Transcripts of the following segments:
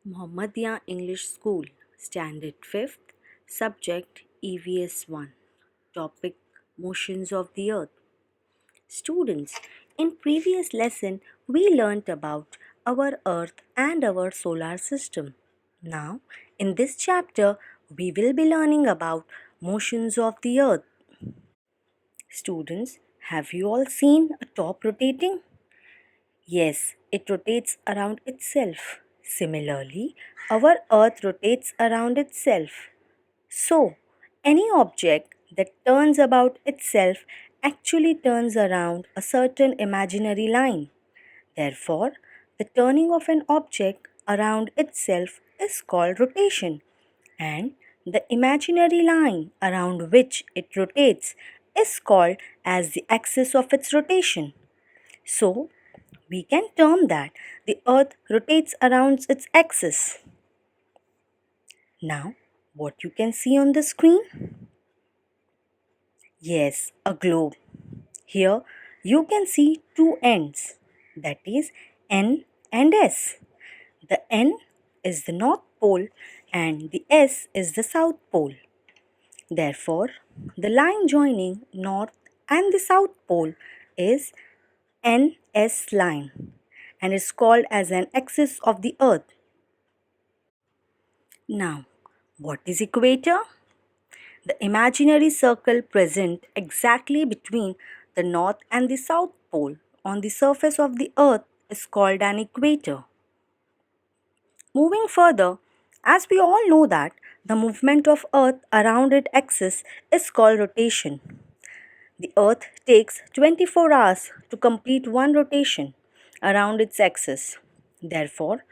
Mohammedia English School, Standard 5th, Subject EVS 1, Topic Motions of the Earth. Students, in previous lesson we learnt about our Earth and our solar system. Now, in this chapter, we will be learning about motions of the Earth. Students, have you all seen a top rotating? Yes, it rotates around itself. Similarly, our Earth rotates around itself. So, any object that turns about itself actually turns around a certain imaginary line. Therefore, the turning of an object around itself is called rotation, and the imaginary line around which it rotates is called as the axis of its rotation. So, we can term that the earth rotates around its axis. Now, what you can see on the screen? Yes, a globe. Here you can see two ends, that is N and S. The N is the North Pole and the S is the South Pole. Therefore, the line joining North and the South Pole is NS line and is called as an axis of the earth. Now, what is equator? The imaginary circle present exactly between the north and the south pole on the surface of the earth is called an equator. Moving further, as we all know that the movement of earth around its axis is called rotation. The earth takes 24 hours to complete one rotation around its axis. Therefore,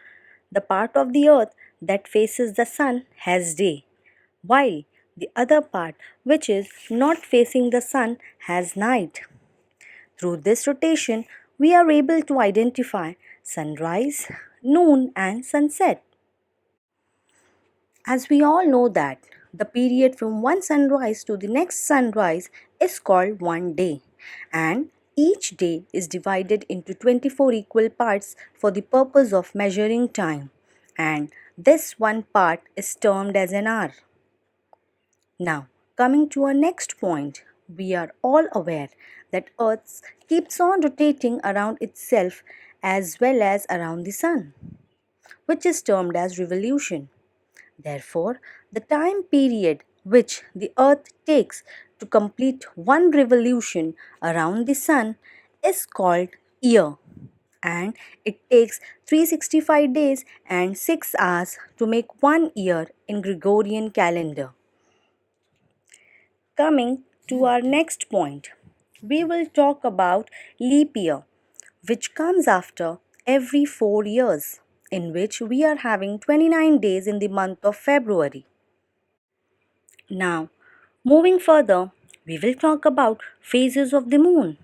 the part of the earth that faces the sun has day, while the other part, which is not facing the sun, has night. Through this rotation, we are able to identify sunrise, noon, and sunset. As we all know that the period from one sunrise to the next sunrise is called one day, and each day is divided into 24 equal parts for the purpose of measuring time, and this one part is termed as an hour. Now, coming to our next point, we are all aware that Earth keeps on rotating around itself as well as around the sun, which is termed as revolution. Therefore, the time period which the Earth takes to complete one revolution around the sun is called year, and it takes 365 days and 6 hours to make one year in Gregorian calendar. Coming to our next point, we will talk about leap year, which comes after every 4 years, in which we are having 29 days in the month of February. Now, moving further, we will talk about phases of the moon.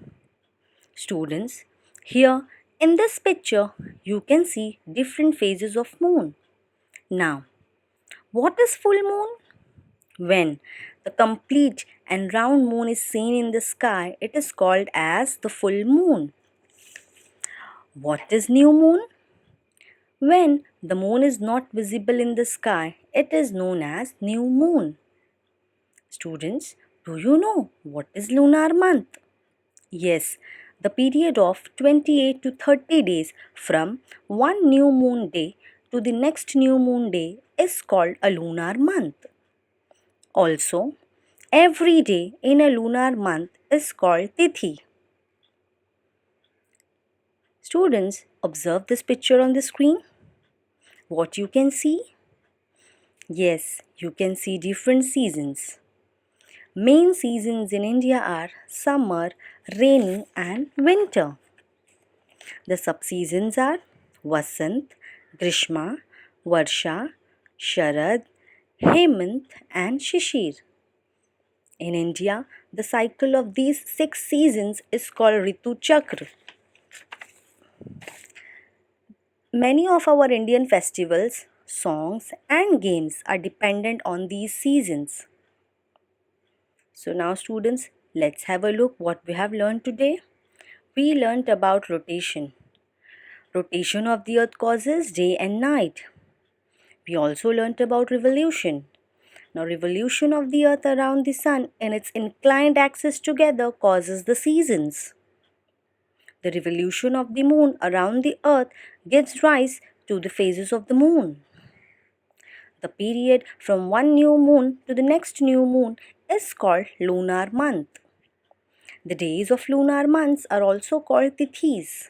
Students, here in this picture, you can see different phases of moon. Now, what is full moon? When the complete and round moon is seen in the sky, it is called as the full moon. What is new moon? When the moon is not visible in the sky, it is known as new moon. Students, do you know what is lunar month? Yes, the period of 28 to 30 days from one new moon day to the next new moon day is called a lunar month. Also, every day in a lunar month is called Tithi. Students, observe this picture on the screen. What you can see? Yes, you can see different seasons. Main seasons in India are summer, rainy, and winter. The subseasons are Vasant, Grishma, Varsha, Sharad, Hemant, and Shishir. In India, the cycle of these 6 seasons is called Ritu Chakra. Many of our Indian festivals, songs, and games are dependent on these seasons. So now students, let's have a look what we have learned today. We learnt about rotation. Rotation of the earth causes day and night. We also learnt about revolution. Now, revolution of the earth around the sun and its inclined axis together causes the seasons. The revolution of the moon around the earth gives rise to the phases of the moon. The period from one new moon to the next new moon is called lunar month. The days of lunar months are also called tithis.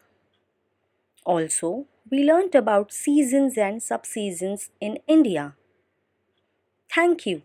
Also, we learnt about seasons and subseasons in India. Thank you.